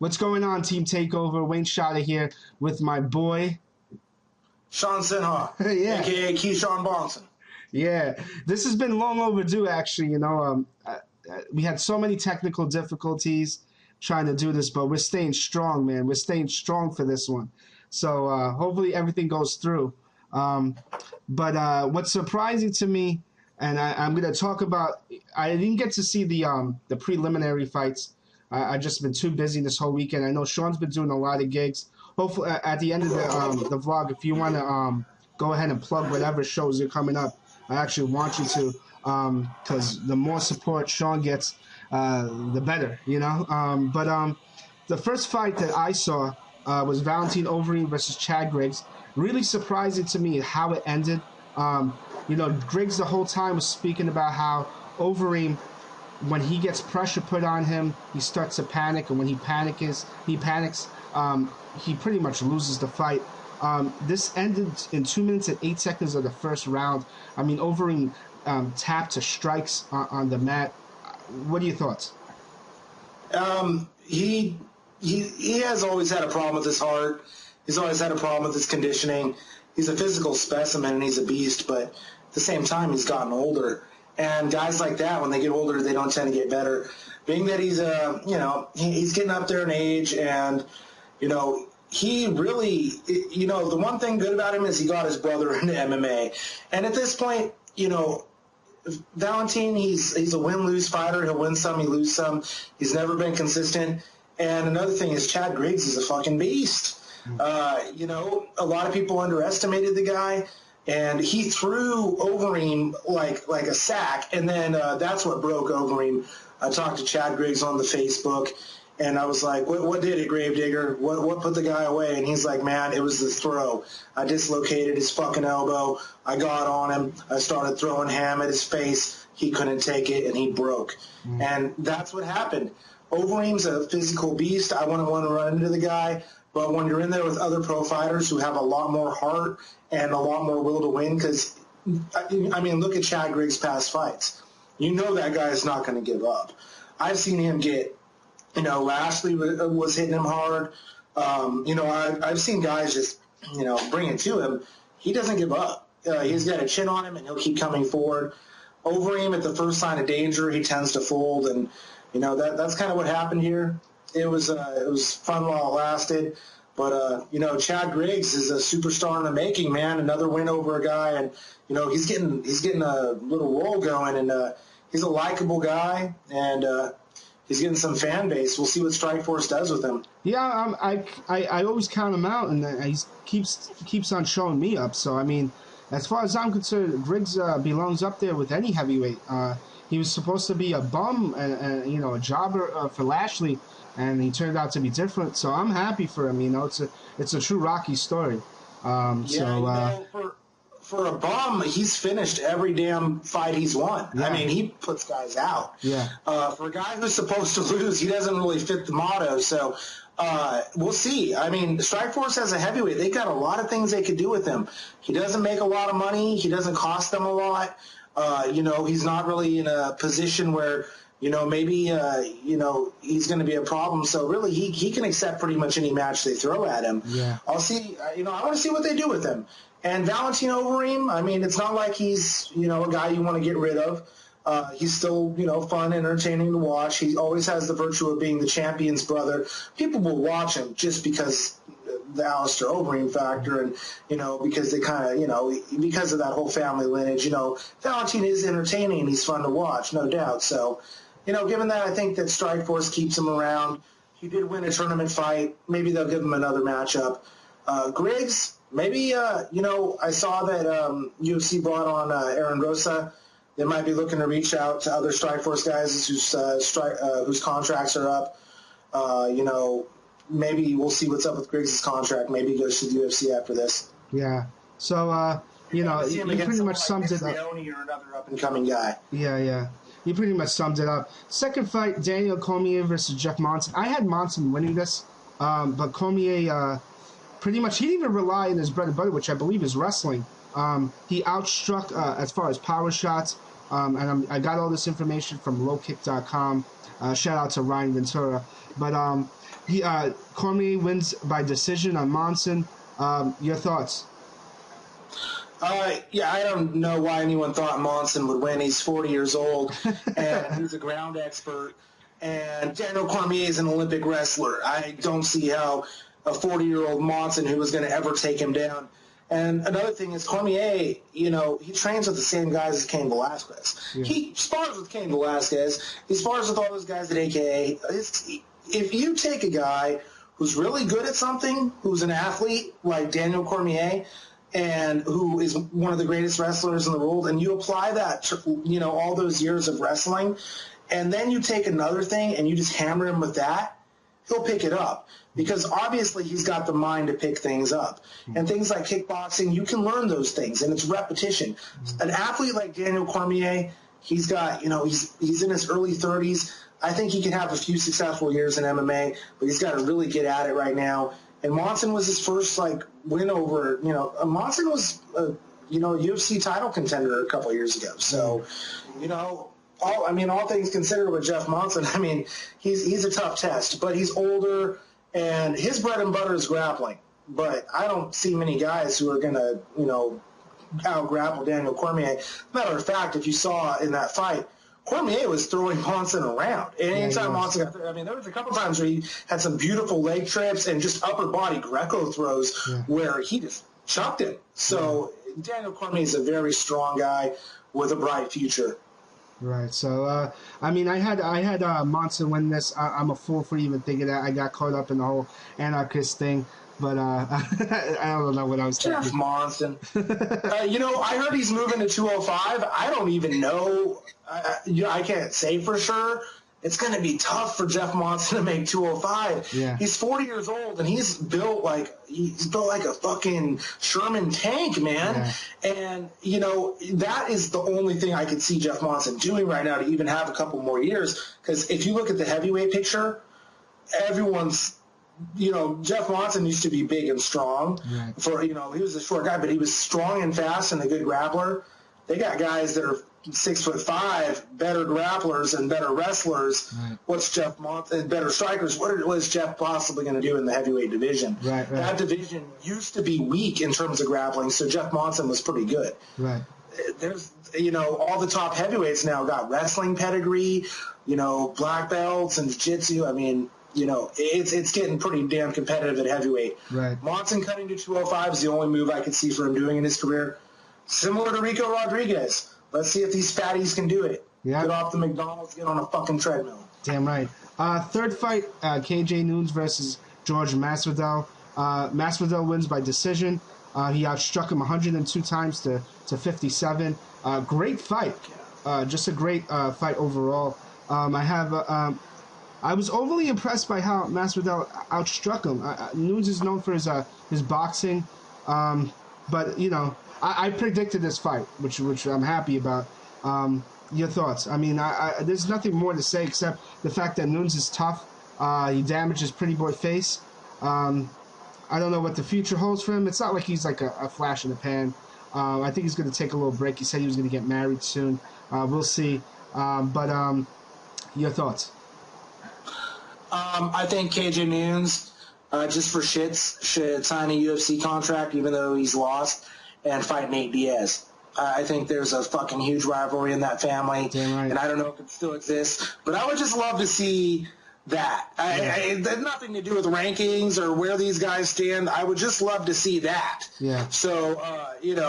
What's going on, Team Takeover? Wayne Shotta here with my boy Sean Sinha, yeah. aka Keyshawn Bonson. Yeah, this has been long overdue, actually. We had so many technical difficulties trying to do this, but we're staying strong, man. We're staying strong for this one. So hopefully everything goes through. But what's surprising to me, and I'm going to talk about, I didn't get to see the preliminary fights. I've just been too busy this whole weekend. I know Sean's been doing a lot of gigs. Hopefully, at the end of the vlog, if you want to go ahead and plug whatever shows are coming up, I actually want you to, because the more support Sean gets, the better, you know? The first fight that I saw was Valentin Overeem versus Chad Griggs. Really surprising to me how it ended. Griggs the whole time was speaking about how Overeem, when he gets pressure put on him, he starts to panic, and when he panics, he pretty much loses the fight. This ended in 2 minutes and 8 seconds of the first round. I mean, Overeem tapped to strikes on the mat. What are your thoughts? He has always had a problem with his heart. He's always had a problem with his conditioning. He's a physical specimen and he's a beast, but at the same time, he's gotten older. And guys like that, when they get older, they don't tend to get better. Being that he's he's getting up there in age, and he really, the one thing good about him is he got his brother into MMA. And at this point, Valentin, he's a win-lose fighter. He'll win some, he lose some. He's never been consistent. And another thing is Chad Griggs is a fucking beast. A lot of people underestimated the guy. And he threw Overeem like a sack, and then that's what broke Overeem. I talked to Chad Griggs on the Facebook, and I was like, what did it, Gravedigger? What put the guy away? And he's like, man, it was the throw. I dislocated his fucking elbow. I got on him. I started throwing ham at his face. He couldn't take it, and he broke. And that's what happened. Overeem's a physical beast. I wouldn't want to run into the guy. But when you're in there with other pro fighters who have a lot more heart and a lot more will to win, because, I mean, look at Chad Griggs' past fights. You know that guy is not going to give up. I've seen him get, Lashley was hitting him hard. I've seen guys just, bring it to him. He doesn't give up. He's got a chin on him, and he'll keep coming forward. Overeem, at the first sign of danger, he tends to fold, and, that's kind of what happened here. It was fun while it lasted, but Chad Griggs is a superstar in the making, man. Another win over a guy, and he's getting a little roll going, and he's a likable guy, and he's getting some fan base. We'll see what Strikeforce does with him. Yeah, I always count him out, and he keeps on showing me up. So I mean, as far as I'm concerned, Griggs belongs up there with any heavyweight. He was supposed to be a bum and a jobber for Lashley, and he turned out to be different. So I'm happy for him. It's a true Rocky story. For a bum, he's finished every damn fight he's won. Yeah. I mean, he puts guys out. Yeah. For a guy who's supposed to lose, he doesn't really fit the motto. So we'll see. I mean, Strikeforce has a heavyweight. They got a lot of things they could do with him. He doesn't make a lot of money. He doesn't cost them a lot. He's not really in a position where, maybe, he's going to be a problem. So really, he can accept pretty much any match they throw at him. Yeah. I'll see, I want to see what they do with him. And Valentin Overeem, I mean, it's not like he's, a guy you want to get rid of. He's still, fun, entertaining to watch. He always has the virtue of being the champion's brother. People will watch him just because the Alistair Overeem factor, and because they kind of because of that whole family lineage. Valentin is entertaining and he's fun to watch, no doubt. So given that, I think that Strikeforce keeps him around. He did win a tournament fight. Maybe they'll give him another matchup. Griggs, maybe I saw that UFC brought on Aaron Rosa. They might be looking to reach out to other Strikeforce guys whose contracts are up. Maybe we'll see what's up with Griggs' contract. Maybe he goes to the UFC after this. Yeah. So, you pretty much summed it up. Or another up-and-coming guy. Yeah. You pretty much summed it up. Second fight, Daniel Cormier versus Jeff Monson. I had Monson winning this, but Cormier pretty much, he didn't even rely on his bread and butter, which I believe is wrestling. He outstruck, as far as power shots, I got all this information from lowkick.com. Shout out to Ryan Ventura. But Cormier wins by decision on Monson. Your thoughts? Yeah, I don't know why anyone thought Monson would win. He's 40 years old, and he's a ground expert. And Daniel Cormier is an Olympic wrestler. I don't see how a 40-year-old Monson who was going to ever take him down. And another thing is Cormier, he trains with the same guys as Cain Velasquez. Yeah. He spars with Cain Velasquez. He spars with all those guys at AKA. If you take a guy who's really good at something, who's an athlete like Daniel Cormier, and who is one of the greatest wrestlers in the world, and you apply that to, all those years of wrestling, and then you take another thing and you just hammer him with that, he'll pick it up. Because obviously he's got the mind to pick things up. And things like kickboxing, you can learn those things, and it's repetition. An athlete like Daniel Cormier, he's got, he's in his early 30s. I think he can have a few successful years in MMA, but he's got to really get at it right now. And Monson was his first, win over, Monson was, a UFC title contender a couple of years ago. So, all things considered with Jeff Monson, he's a tough test, but he's older, and his bread and butter is grappling. But I don't see many guys who are going to, out-grapple Daniel Cormier. Matter of fact, if you saw in that fight, Cormier was throwing Monson around. And anytime Monson got there was a couple times where he had some beautiful leg trips and just upper body Greco throws where he just chucked him. So Daniel Cormier is a very strong guy with a bright future. Right. So, I had Monson win this. I'm a fool for even thinking that. I got caught up in the whole anarchist thing. But I don't know what I was thinking. Jeff Monson. I heard he's moving to 205. I don't even know. I can't say for sure. It's going to be tough for Jeff Monson to make 205. Yeah. He's 40 years old, and he's built like a fucking Sherman tank, man. Yeah. And, that is the only thing I could see Jeff Monson doing right now to even have a couple more years. Because if you look at the heavyweight picture, everyone's Jeff Monson used to be big and strong. Right. He was a short guy, but he was strong and fast and a good grappler. They got guys that are 6'5", better grapplers and better wrestlers. Right. What's Jeff Monson, better strikers? What is Jeff possibly going to do in the heavyweight division? Right. That division used to be weak in terms of grappling, so Jeff Monson was pretty good. Right. There's, all the top heavyweights now got wrestling pedigree, black belts and jiu-jitsu. It's getting pretty damn competitive at heavyweight. Right. Monson cutting to 205 is the only move I could see for him doing in his career. Similar to Rico Rodriguez. Let's see if these fatties can do it. Yeah. Get off the McDonald's, get on a fucking treadmill. Damn right. Third fight, KJ Noons versus George Masvidal. Masvidal wins by decision. He outstruck him 102 times to 57. Great fight. Just a great fight overall. I was overly impressed by how Masvidal outstruck him. Nunes is known for his boxing, but I predicted this fight, which I'm happy about. Your thoughts? There's nothing more to say except the fact that Nunes is tough. He damages Pretty Boy face. I don't know what the future holds for him. It's not like he's like a flash in the pan. I think he's going to take a little break. He said he was going to get married soon. We'll see. But your thoughts? I think KJ Noons, just for shits, should sign a UFC contract even though he's lost and fight Nate Diaz. I think there's a fucking huge rivalry in that family, right. And I don't know if it still exists, but I would just love to see that. It had nothing to do with rankings or where these guys stand. I would just love to see that. Yeah. So,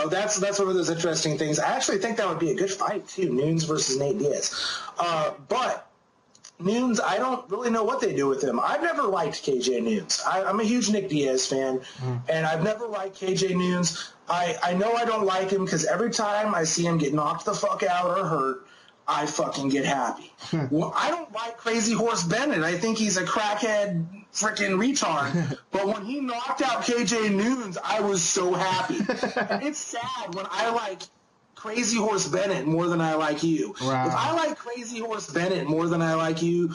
that's one of those interesting things. I actually think that would be a good fight, too, Nunes versus Nate Diaz. But Nunes, I don't really know what they do with him. I've never liked KJ Nunes. I'm a huge Nick Diaz fan, and I've never liked KJ Nunes. I know I don't like him because every time I see him get knocked the fuck out or hurt, I fucking get happy. Well, I don't like Crazy Horse Bennett. I think he's a crackhead freaking retard. But when he knocked out KJ Nunes, I was so happy. And it's sad when I like Crazy Horse Bennett more than I like you. Wow. If I like Crazy Horse Bennett more than I like you,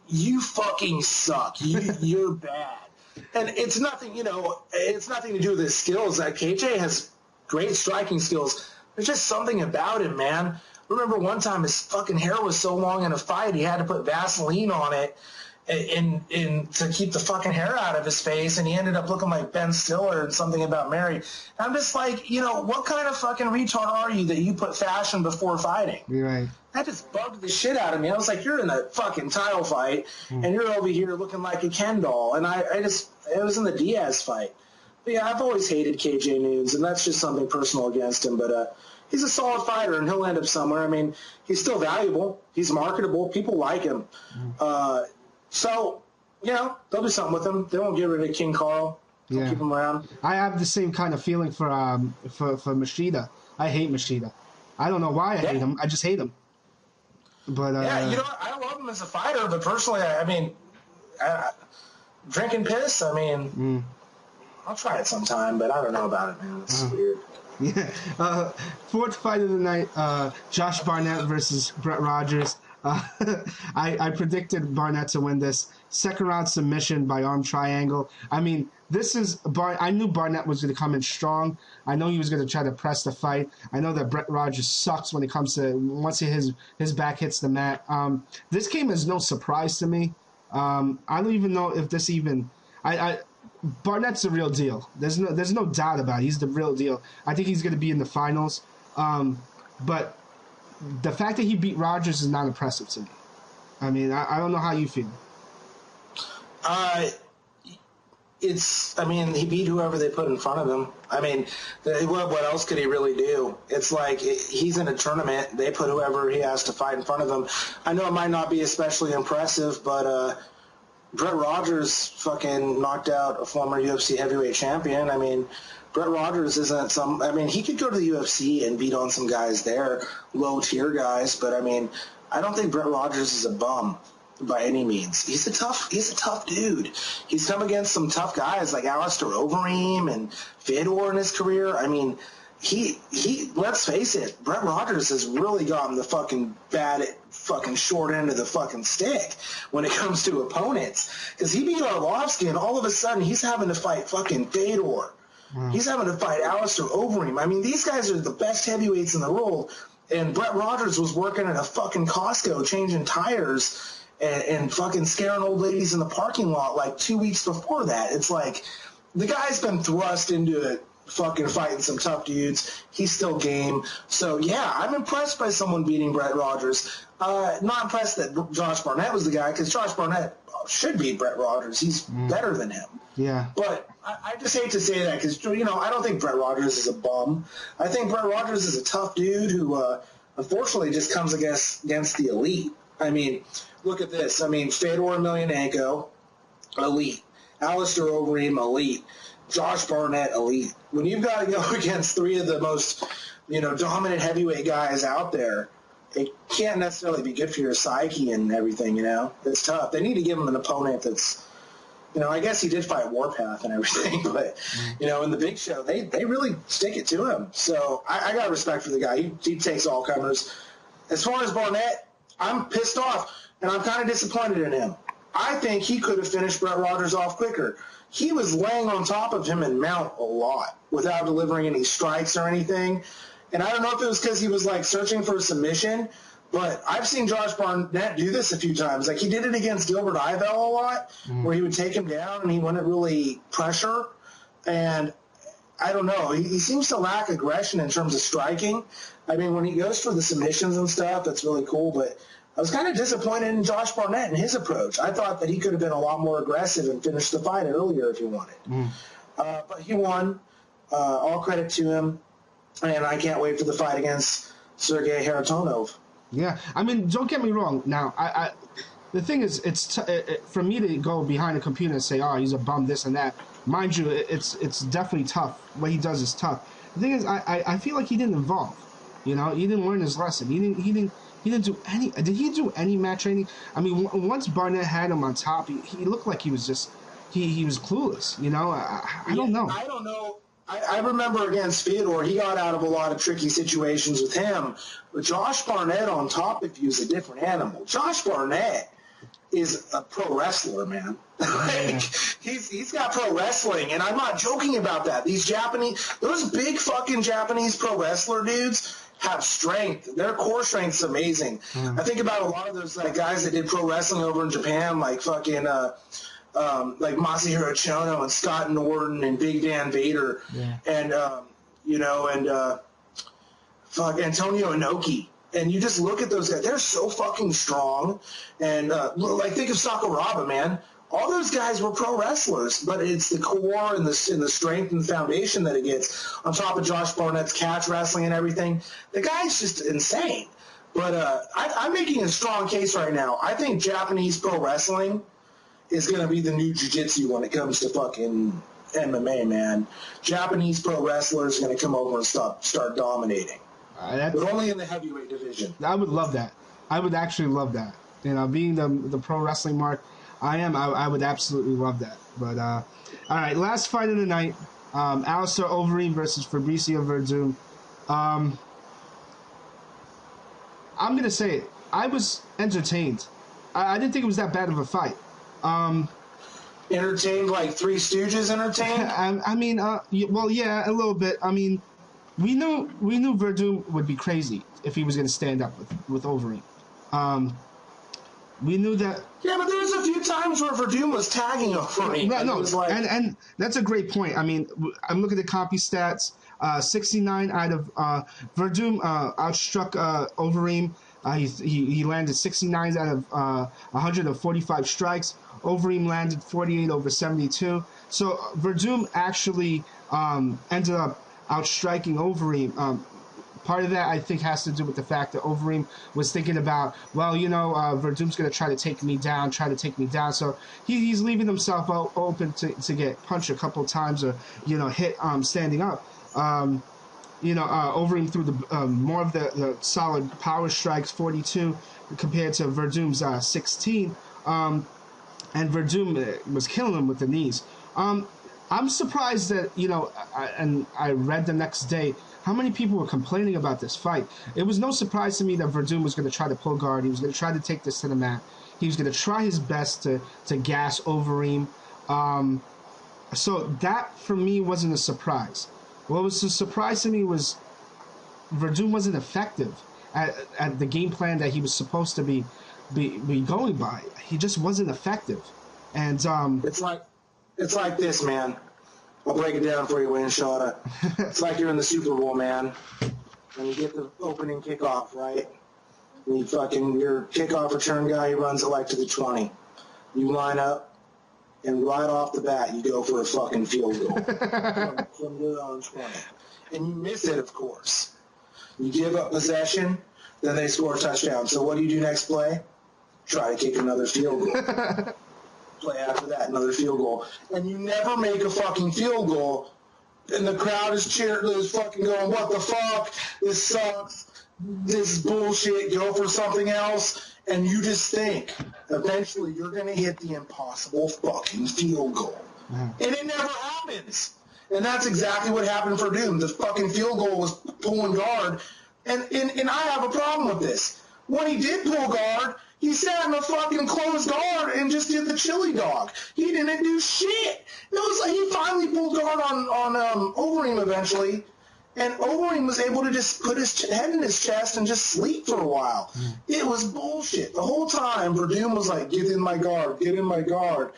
you fucking suck. You're bad. And it's nothing, it's nothing to do with his skills. KJ has great striking skills. There's just something about him, man. remember one time his fucking hair was so long in a fight, he had to put Vaseline on it in to keep the fucking hair out of his face, and he ended up looking like Ben Stiller and Something About Mary. And I'm just like, what kind of fucking retard are you that you put fashion before fighting? You're right. That just bugged the shit out of me. I was like, you're in a fucking title fight, and you're over here looking like a Ken doll. And it was in the Diaz fight. But yeah, I've always hated KJ Nunes, and that's just something personal against him. But he's a solid fighter, and he'll end up somewhere. I mean, he's still valuable. He's marketable. People like him. So, they'll do something with him. They won't get rid of King Carl. They'll keep him around. I have the same kind of feeling for Machida. I hate Machida. I don't know why I hate him. I just hate him. But I love him as a fighter, but personally, I mean, drinking piss, I'll try it sometime, but I don't know about it, man. It's weird. Yeah. Fourth fight of the night, Josh Barnett versus Brett Rogers. I predicted Barnett to win this. Second round submission by arm triangle. I mean, I knew Barnett was going to come in strong. I know he was going to try to press the fight. I know that Brett Rogers sucks when it comes to once his back hits the mat. This came as no surprise to me. I don't even know if this even. Barnett's the real deal. There's no doubt about it. He's the real deal. I think he's going to be in the finals. But the fact that he beat Rogers is not impressive to me. I mean, I don't know how you feel. He beat whoever they put in front of him. I mean, what else could he really do? It's like he's in a tournament. They put whoever he has to fight in front of him. I know it might not be especially impressive, but Brett Rogers fucking knocked out a former UFC heavyweight champion. I mean, Brett Rogers isn't he could go to the UFC and beat on some guys there, low-tier guys, but, I don't think Brett Rogers is a bum by any means. He's a tough dude. He's come against some tough guys like Alistair Overeem and Fedor in his career. I mean, he let's face it, Brett Rogers has really gotten the fucking fucking short end of the fucking stick when it comes to opponents. Because he beat Arlovsky, and all of a sudden he's having to fight fucking Fedor. Wow. He's having to fight Alistair Overeem. I mean, these guys are the best heavyweights in the world, and Brett Rogers was working at a fucking Costco changing tires and fucking scaring old ladies in the parking lot like 2 weeks before that. It's like the guy's been thrust into it, fucking fighting some tough dudes. He's still game. So, yeah, I'm impressed by someone beating Brett Rogers. Not impressed that Josh Barnett was the guy, because Josh Barnett should beat Brett Rogers. He's better than him. Yeah. But I just hate to say that because, I don't think Brett Rogers is a bum. I think Brett Rogers is a tough dude who, unfortunately, just comes against the elite. I mean, look at this. I mean, Fedor Emelianenko, elite. Alistair Overeem, elite. Josh Barnett, elite. When you've got to go against three of the most, dominant heavyweight guys out there, it can't necessarily be good for your psyche and everything, It's tough. They need to give him an opponent that's, I guess he did fight Warpath and everything, but, in the big show, they really stick it to him. So I got respect for the guy. He takes all comers. As far as Barnett, I'm pissed off, and I'm kind of disappointed in him. I think he could have finished Brett Rogers off quicker. He was laying on top of him and mount a lot without delivering any strikes or anything. And I don't know if it was because he was, searching for a submission, but I've seen Josh Barnett do this a few times. Like, he did it against Gilbert Ivel a lot, where he would take him down and he wouldn't really pressure. And I don't know. He seems to lack aggression in terms of striking. I mean, when he goes for the submissions and stuff, that's really cool, but I was kind of disappointed in Josh Barnett and his approach. I thought that he could have been a lot more aggressive and finished the fight earlier if he wanted. But he won. All credit to him. And I can't wait for the fight against Sergey Haratonov. Yeah. I mean, don't get me wrong. Now, the thing is, for me to go behind a computer and say, oh, he's a bum, this and that. Mind you, it's definitely tough. What he does is tough. The thing is, I feel like he didn't evolve. He didn't learn his lesson. He didn't do any. Did he do any mat training? I mean, once Barnett had him on top, he looked like he was just he was clueless. I don't know. I don't know. I remember against Fedor, he got out of a lot of tricky situations with him. But Josh Barnett on top of you is a different animal. Josh Barnett is a pro wrestler, man. He's got pro wrestling, and I'm not joking about that. Those big fucking Japanese pro wrestler dudes have strength. Their core strength is amazing. I think about a lot of those like guys that did pro wrestling over in Japan, like fucking like Masahiro Chono and Scott Norton and Big Dan Vader, and fuck Antonio Inoki. And you just look at those guys; they're so fucking strong. And like think of Sakuraba, man. All those guys were pro wrestlers, but it's the core and the strength and the foundation that it gets on top of Josh Barnett's catch wrestling and everything. The guy's just insane. But I'm making a strong case right now. I think Japanese pro wrestling is going to be the new jiu-jitsu when it comes to fucking MMA, man. Japanese pro wrestlers are going to come over and start dominating. But only in the heavyweight division. I would love that. I would actually love that. You know, being the pro wrestling mark I would absolutely love that. But, all right, last fight of the night, Alistair Overeem versus Fabricio Werdum. I'm going to say it. I was entertained. I didn't think it was that bad of a fight. Entertained like Three Stooges entertained? I mean, well, yeah, a little bit. I mean, we knew Werdum would be crazy if he was going to stand up with Overeem. We knew that. Yeah, but there was a few times where Werdum was tagging Overeem. And that's a great point. I mean, I'm looking at Compy stats. 69 out of Werdum outstruck Overeem. He landed 69 out of 145 strikes. Overeem landed 48 over 72. So Werdum actually ended up outstriking Overeem. Part of that, I think, has to do with the fact that Overeem was thinking about, well, Werdum's going to try to take me down. So he's leaving himself open to get punched a couple of times or, hit standing up. Overeem threw the more of the solid power strikes, 42, compared to Werdum's 16. And Werdum was killing him with the knees. I'm surprised that, and I read the next day, how many people were complaining about this fight. It was no surprise to me that Werdum was going to try to pull guard. He was going to try to take this to the mat. He was going to try his best to gas Overeem. So that, for me, wasn't a surprise. What was a surprise to me was Werdum wasn't effective at the game plan that he was supposed to be going by. He just wasn't effective. And it's like this, man. I'll break it down for you, Wayne Shawta. It's like you're in the Super Bowl, man. And you get the opening kickoff, right? And your kickoff return guy, he runs it like to the 20. You line up, and right off the bat, you go for a fucking field goal from your own 20. And you miss it, of course. You give up possession, then they score a touchdown. So what do you do next play? Try to kick another field goal. Play after that, another field goal. And you never make a fucking field goal, and the crowd is cheering, is fucking going, what the fuck? This sucks. This is bullshit. Go for something else. And you just think, eventually you're going to hit the impossible fucking field goal. And it never happens. And that's exactly what happened for Doom. The fucking field goal was pulling guard. And I have a problem with this. When he did pull guard, he sat in a fucking closed guard and just did the chili dog. He didn't do shit. It was like he finally pulled guard on Overeem eventually, and Overeem was able to just put his head in his chest and just sleep for a while. It was bullshit. The whole time, Werdum was like, get in my guard, get in my guard.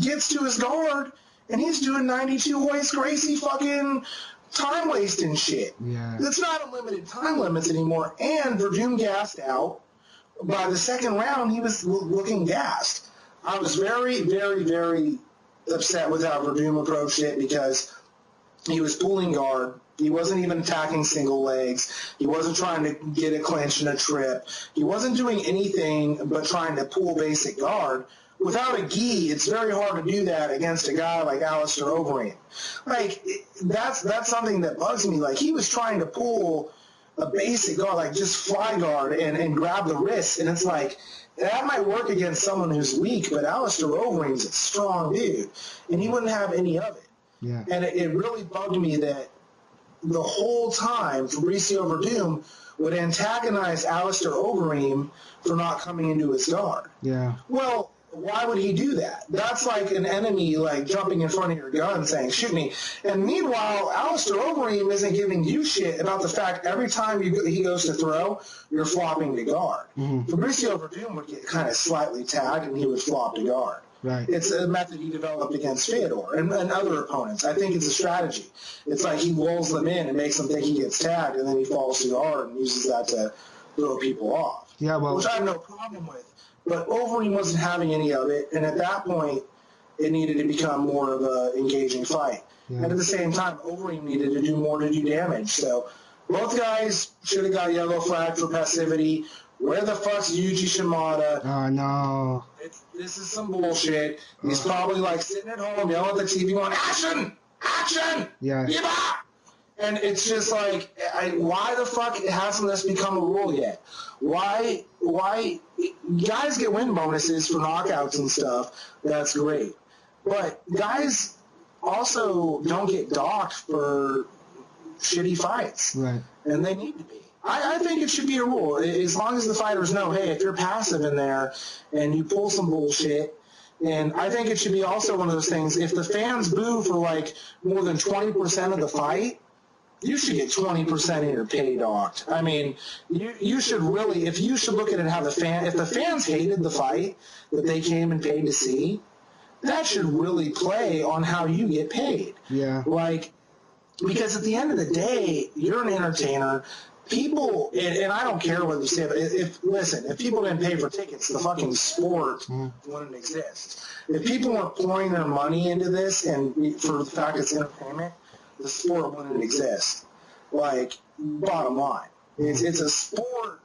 Gets to his guard, and he's doing 92 Hoist Gracie fucking time wasting shit. Yeah. It's not unlimited time limits anymore, and Werdum gassed out. By the second round, he was looking gassed. I was very, very, very upset with how Werdum approached it because he was pulling guard. He wasn't even attacking single legs. He wasn't trying to get a clinch and a trip. He wasn't doing anything but trying to pull basic guard. Without a gi, it's very hard to do that against a guy like Alistair Overeem. Like, that's something that bugs me. Like, he was trying to pull a basic guard, like just fly guard and grab the wrist, and it's like that might work against someone who's weak, but Alistair Overeem's a strong dude, and he wouldn't have any of it. Yeah. And it really bugged me that the whole time Fabricio Werdum would antagonize Alistair Overeem for not coming into his guard. Yeah. Well, why would he do that? That's like an enemy like jumping in front of your gun saying, shoot me. And meanwhile, Alistair Overeem isn't giving you shit about the fact every time he goes to throw, you're flopping to guard. Fabricio Werdum would get kind of slightly tagged and he would flop to guard. Right. It's a method he developed against Fedor and other opponents. I think it's a strategy. It's like he lulls them in and makes them think he gets tagged, and then he falls to guard and uses that to throw people off. Yeah, well, which I have no problem with. But Overeem wasn't having any of it, and at that point, it needed to become more of an engaging fight. Yeah. And at the same time, Overeem needed to do more to do damage. So both guys should have got yellow flag for passivity. Where the fuck's Yuji Shimada? Oh, no. This is some bullshit. He's probably like sitting at home yelling at the TV going, action! Action! Yeah. Yiba! And it's just like, why the fuck hasn't this become a rule yet? Why guys get win bonuses for knockouts and stuff. That's great. But guys also don't get docked for shitty fights. Right. And they need to be. I think it should be a rule. As long as the fighters know, hey, if you're passive in there and you pull some bullshit, and I think it should be also one of those things, if the fans boo for like more than 20% of the fight, you should get 20% of your pay docked. I mean, you should really, if you should look at it how if the fans hated the fight that they came and paid to see, that should really play on how you get paid. Yeah. Like, because at the end of the day, you're an entertainer. People, and I don't care what you say, but if people didn't pay for tickets, the fucking sport wouldn't exist. If people weren't pouring their money into this, and for the fact it's entertainment, the sport wouldn't exist. Like, bottom line, it's a sport,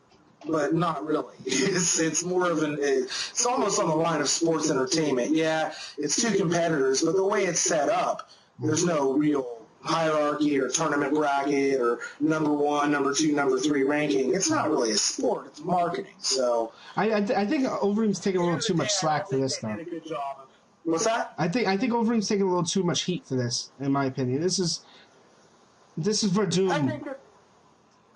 but not really. It's more of it's almost on the line of sports entertainment. Yeah, it's two competitors, but the way it's set up, there's no real hierarchy or tournament bracket or number 1, number 2, number 3 ranking. It's not really a sport. It's marketing. So I think Overeem's taking a little too much slack for this, though. What's that? I think Overeem's taking a little too much heat for this, in my opinion. This is Werdum.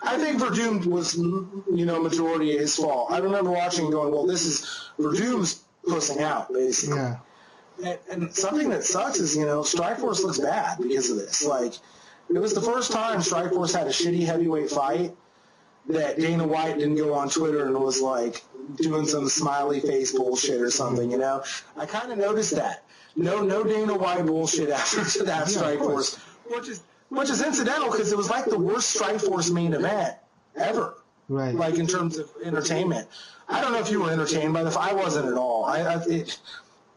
I think Werdum was, majority of his fault. I remember watching and going, well, this is Verdum's pussing out, basically. Yeah. And something that sucks is, Strikeforce looks bad because of this. Like, it was the first time Strikeforce had a shitty heavyweight fight that Dana White didn't go on Twitter and was, like, doing some smiley face bullshit or something, I kind of noticed that. No Dana White bullshit after that Strikeforce, which is incidental because it was like the worst Strikeforce main event ever. Right. Like, in terms of entertainment. I don't know if you were entertained by the fight. I wasn't at all.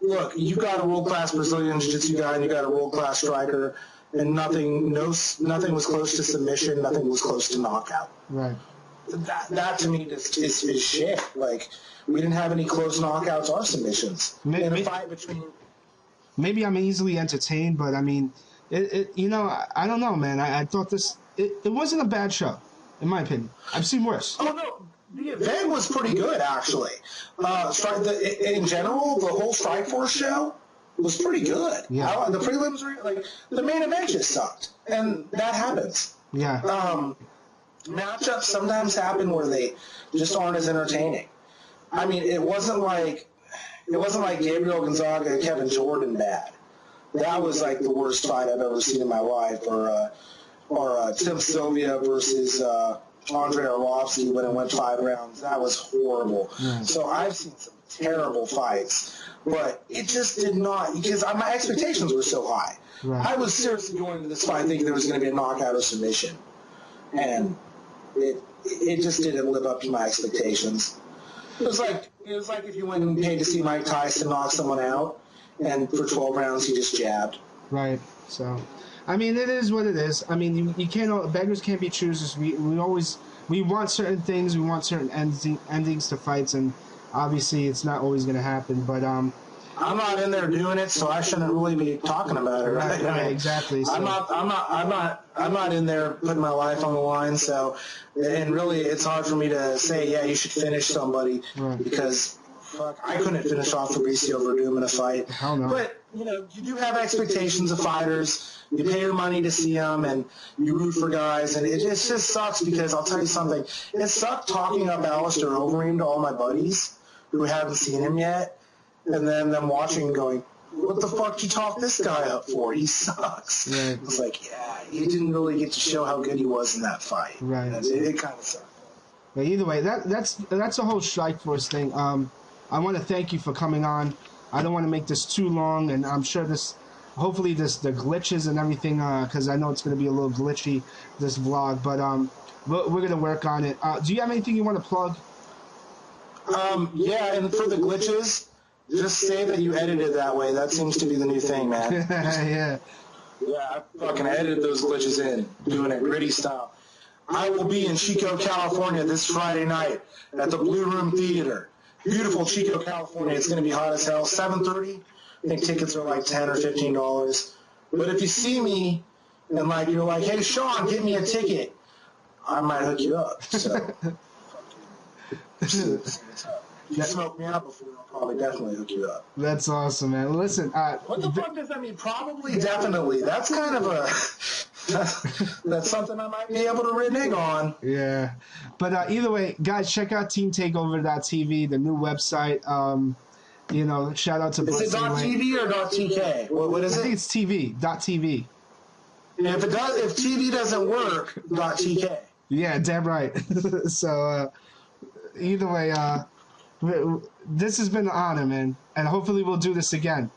Look, you got a world-class Brazilian Jiu-Jitsu guy and you got a world-class striker, and nothing was close to submission, nothing was close to knockout. Right. That to me is shit. Like, we didn't have any close knockouts or submissions in a fight between. Maybe I'm easily entertained, but I mean, I don't know, man. I thought it wasn't a bad show, in my opinion. I've seen worse. Oh no. The event was pretty good, actually. In general, the whole Strikeforce show was pretty good. Yeah. The prelims were the main event just sucked, and that happens. Yeah. Matchups sometimes happen where they just aren't as entertaining. I mean, it wasn't like Gabriel Gonzaga and Kevin Jordan bad. That was like the worst fight I've ever seen in my life, or Tim Sylvia versus. Andre Arlovsky when it went 5 rounds. That was horrible. Yeah. So I've seen some terrible fights, but it just did not, because my expectations were so high. Right. I was seriously going into this fight thinking there was going to be a knockout or submission, and it just didn't live up to my expectations. It was like if you went and paid to see Mike Tyson knock someone out, and for 12 rounds he just jabbed. Right. So. I mean, it is what it is. I mean, you can't. Beggars can't be choosers. We want certain things. We want certain endings to fights, and obviously, it's not always going to happen. But I'm not in there doing it, so I shouldn't really be talking about it. Right? Right, exactly. So. I'm not in there putting my life on the line. So, and really, it's hard for me to say, yeah, you should finish somebody because. Fuck, I couldn't finish off Fabricio Werdum in a fight. Hell no. But, you do have expectations of fighters. You pay your money to see them, and you root for guys. And it just sucks because I'll tell you something. It sucked talking up Alistair Overeem to all my buddies who haven't seen him yet. and then them watching and going, what the fuck did you talk this guy up for? He sucks. Right. It's like, yeah, he didn't really get to show how good he was in that fight. Right. It kind of sucked. But either way, that's the whole Strikeforce thing. I want to thank you for coming on. I don't want to make this too long, and I'm sure hopefully the glitches and everything, because I know it's going to be a little glitchy, this vlog, but we're going to work on it. Do you have anything you want to plug? Yeah, and for the glitches, just say that you edited that way. That seems to be the new thing, man. Yeah. Yeah, I fucking edited those glitches in, doing it gritty style. I will be in Chico, California this Friday night at the Blue Room Theater. Beautiful Chico, California. It's going to be hot as hell. 7:30. I think tickets are like $10 or $15. But if you see me and like you're like, hey Sean, get me a ticket, I might hook you up. So if you smoke me out before, I'll probably definitely hook you up. That's awesome, man. Listen, what the fuck does that mean? Probably, definitely. That's kind of that's something I might be able to renege on. Yeah, but either way, guys, check out TeamTakeover.tv, the new website. You know, shout out to. Is it .tv or .tk? What is it? I think it's TV.tv. If TV doesn't work, .tk. Yeah, damn right. So either way, this has been an honor, man, and hopefully we'll do this again.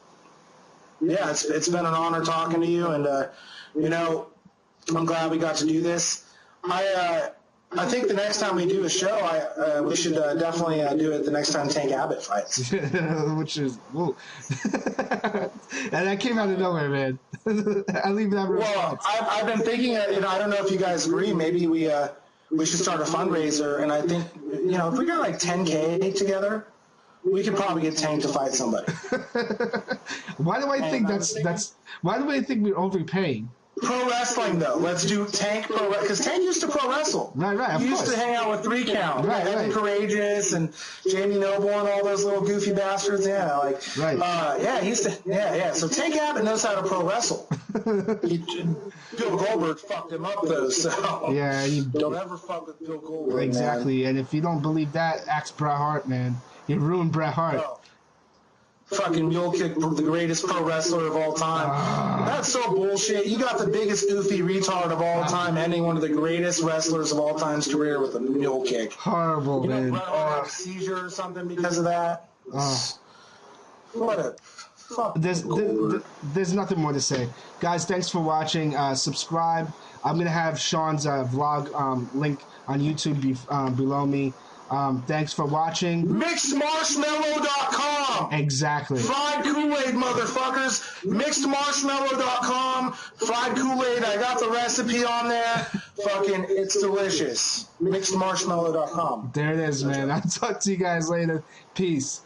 Yeah, it's been an honor talking to you, and you know, I'm glad we got to do this. I think the next time we do a show, we should definitely do it the next time Tank Abbott fights. Which is, whoa. And that came out of nowhere, man. I leave that. Well, I've been thinking, you know, I don't know if you guys agree, maybe we should start a fundraiser, and I think, you know, if we got like 10K together, we could probably get Tank to fight somebody. Why do I think why do I think we're overpaying? Pro wrestling, though. Let's do Tank pro wrestling. Because Tank used to pro wrestle. Right, He used to hang out with 3 Count. Right. Evan Courageous and Jamie Noble and all those little goofy bastards. Yeah, like. Right. Yeah, he used to. Yeah. So Tank Abbott knows how to pro wrestle. Bill Goldberg fucked him up, though. So. Yeah. Don't ever fuck with Bill Goldberg. Exactly. Man. And if you don't believe that, ask Bret Hart, man. You ruined Bret Hart. Oh. Fucking mule kick, the greatest pro wrestler of all time. That's so bullshit. You got the biggest goofy retard of all time ending one of the greatest wrestlers of all time's career with a mule kick. Horrible, you know, man. Bret Hart had a seizure or something because of that. What a fuck. There's nothing more to say. Guys, thanks for watching. Subscribe. I'm going to have Sean's vlog link on YouTube below me. Thanks for watching. MixedMarshmallow.com. Exactly. Fried Kool-Aid, motherfuckers. MixedMarshmallow.com. Fried Kool-Aid. I got the recipe on there. Fucking, it's delicious. MixedMarshmallow.com. There it is, man. I'll talk to you guys later. Peace.